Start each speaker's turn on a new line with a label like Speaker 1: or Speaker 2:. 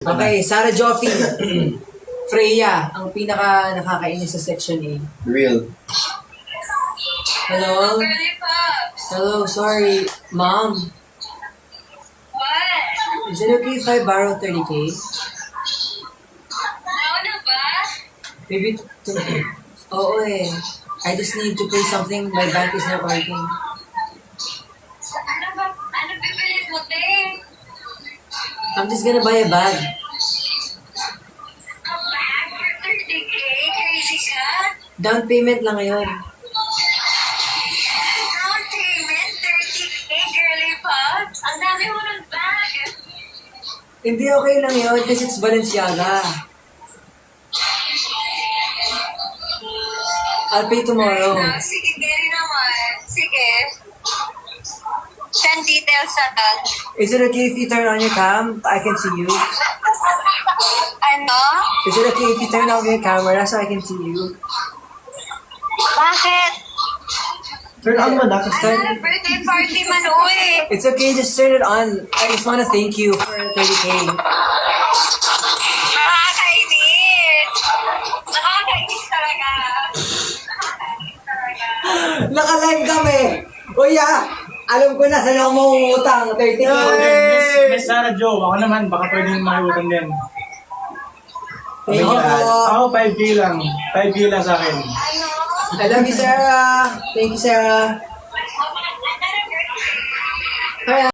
Speaker 1: Okay, Sarah Joffy. Freya, ang pinaka nakakainis sa Section A.
Speaker 2: Real.
Speaker 1: Hello? Hello, sorry. Mom,
Speaker 3: What?
Speaker 1: is it okay if I borrow 30K?
Speaker 3: Ano ba?
Speaker 1: Maybe Oo eh. I just need to pay something. My bank is not working.
Speaker 3: Ano ba? Ano bibilit mo, te?
Speaker 1: I'm just gonna buy a bag.
Speaker 3: A bag for 30K? Crazy ka?
Speaker 1: Down payment lang ngayon.
Speaker 3: Down payment, 30K, girly pops? Ang dami mo ng bag.
Speaker 1: Hindi okay lang yun kasi it's Balenciaga. I'll pay tomorrow.
Speaker 3: Sige, carry naman. Sige. Send details sa tag.
Speaker 1: Is it okay if you turn on your cam? I can see you.
Speaker 3: Ano?
Speaker 1: Is it okay if you turn on your camera so I can see you?
Speaker 3: Bakit?
Speaker 1: Turn on mo na.
Speaker 3: Ano na birthday party man, uy?
Speaker 1: It's okay, just turn it on. I just wanna thank you for 30K.
Speaker 3: Nakakainis. Nakakainis talaga. Nakakainis talaga.
Speaker 1: Naka-live kami! Kuya! Alam ko na saan ako mangungutang. 30K.
Speaker 4: Miss Sarah Jo, ako naman, baka pwedeng makiutang din.
Speaker 1: Thank you po.
Speaker 4: Ako 5K lang. 5K lang sa akin.
Speaker 3: Ano?
Speaker 1: I love you, Sarah. Thank you, Sarah.
Speaker 3: Ano birthday?
Speaker 1: Hi.